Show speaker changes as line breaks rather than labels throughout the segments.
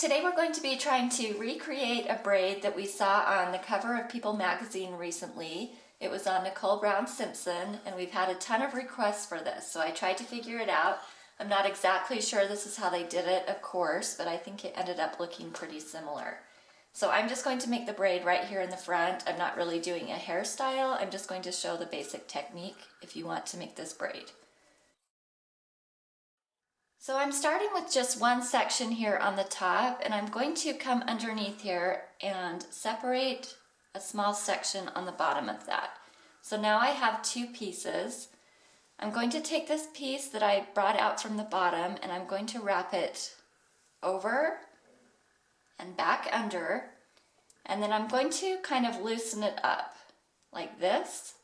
Today we're going to be trying to recreate a braid that we saw on the cover of People magazine recently. It was on Nicole Brown Simpson, and we've had a ton of requests for this, so I tried to figure it out. I'm not exactly sure this is how they did it, of course, but I think it ended up looking pretty similar. So I'm just going to make the braid right here in the front. I'm not really doing a hairstyle. I'm just going to show the basic technique if you want to make this braid. So I'm starting with just one section here on the top, and I'm going to come underneath here and separate a small section on the bottom of that. So now I have two pieces. I'm going to take this piece that I brought out from the bottom and I'm going to wrap it over and back under, and then I'm going to kind of loosen it up like this.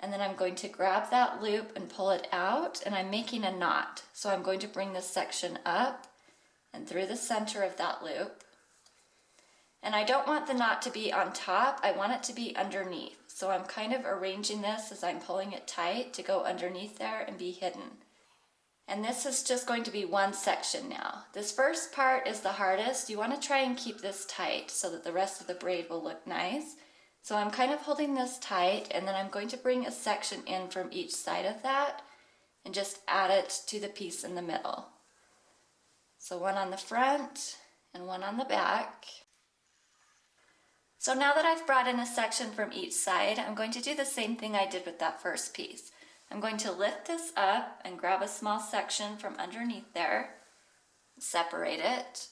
And then I'm going to grab that loop and pull it out, and I'm making a knot. So I'm going to bring this section up and through the center of that loop. And I don't want the knot to be on top, I want it to be underneath. So I'm kind of arranging this as I'm pulling it tight to go underneath there and be hidden. And this is just going to be one section now. This first part is the hardest. You want to try and keep this tight so that the rest of the braid will look nice. So I'm kind of holding this tight, and then I'm going to bring a section in from each side of that and just add it to the piece in the middle. So one on the front and one on the back. So now that I've brought in a section from each side, I'm going to do the same thing I did with that first piece. I'm going to lift this up and grab a small section from underneath there, separate it,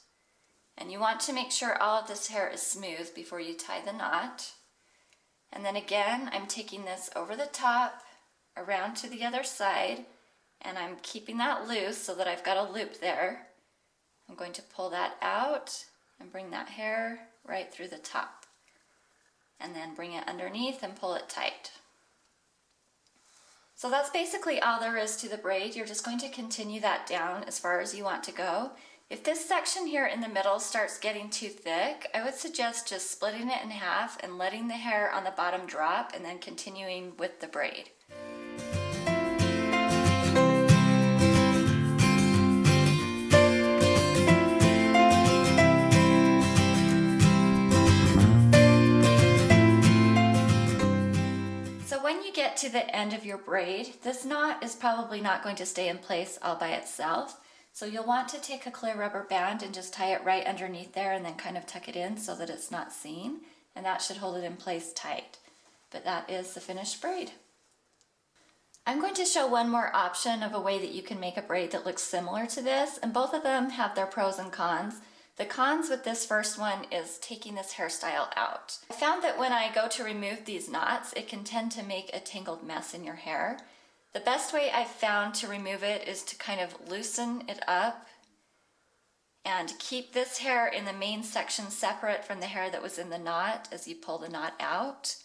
and you want to make sure all of this hair is smooth before you tie the knot. And then again, I'm taking this over the top, around to the other side, and I'm keeping that loose so that I've got a loop there. I'm going to pull that out and bring that hair right through the top. And then bring it underneath and pull it tight. So that's basically all there is to the braid. You're just going to continue that down as far as you want to go. If this section here in the middle starts getting too thick, I would suggest just splitting it in half and letting the hair on the bottom drop and then continuing with the braid. So when you get to the end of your braid, this knot is probably not going to stay in place all by itself. So you'll want to take a clear rubber band and just tie it right underneath there and then kind of tuck it in so that it's not seen, and that should hold it in place tight. But that is the finished braid. I'm going to show one more option of a way that you can make a braid that looks similar to this, and both of them have their pros and cons. The cons with this first one is taking this hairstyle out. I found that when I go to remove these knots, it can tend to make a tangled mess in your hair. The best way I've found to remove it is to kind of loosen it up and keep this hair in the main section separate from the hair that was in the knot as you pull the knot out.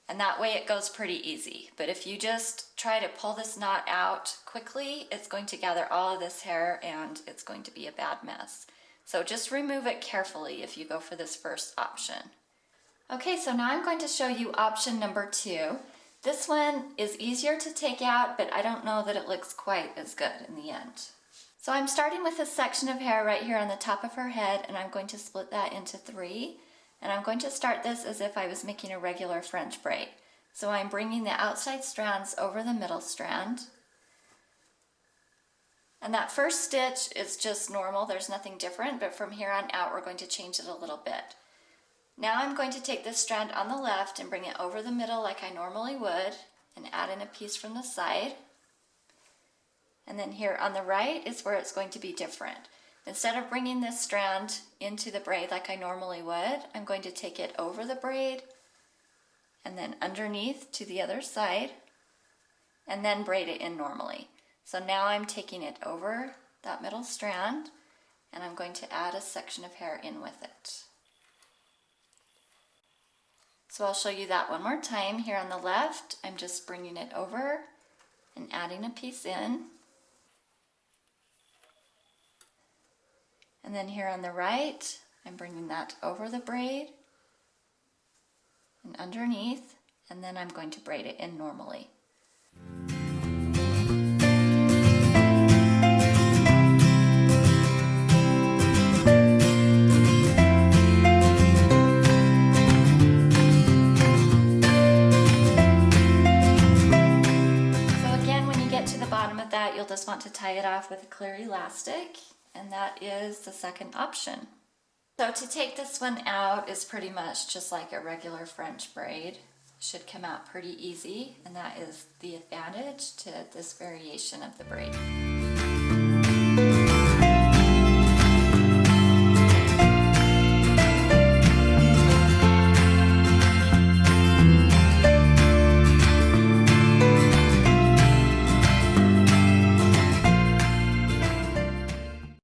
And that way it goes pretty easy. But if you just try to pull this knot out quickly, it's going to gather all of this hair and it's going to be a bad mess. So just remove it carefully if you go for this first option. Okay, so now I'm going to show you option number 2. This one is easier to take out, but I don't know that it looks quite as good in the end. So I'm starting with a section of hair right here on the top of her head, and I'm going to split that into 3. And I'm going to start this as if I was making a regular French braid. So I'm bringing the outside strands over the middle strand. And that first stitch is just normal, there's nothing different, but from here on out we're going to change it a little bit. Now I'm going to take this strand on the left and bring it over the middle like I normally would and add in a piece from the side. And then here on the right is where it's going to be different. Instead of bringing this strand into the braid like I normally would, I'm going to take it over the braid and then underneath to the other side and then braid it in normally. So now I'm taking it over that middle strand and I'm going to add a section of hair in with it. So I'll show you that one more time. Here on the left, I'm just bringing it over and adding a piece in. And then here on the right, I'm bringing that over the braid and underneath, and then I'm going to braid it in normally. want to tie it off with a clear elastic, and that is the second option. So to take this one out is pretty much just like a regular French braid. Should come out pretty easy, and that is the advantage to this variation of the braid.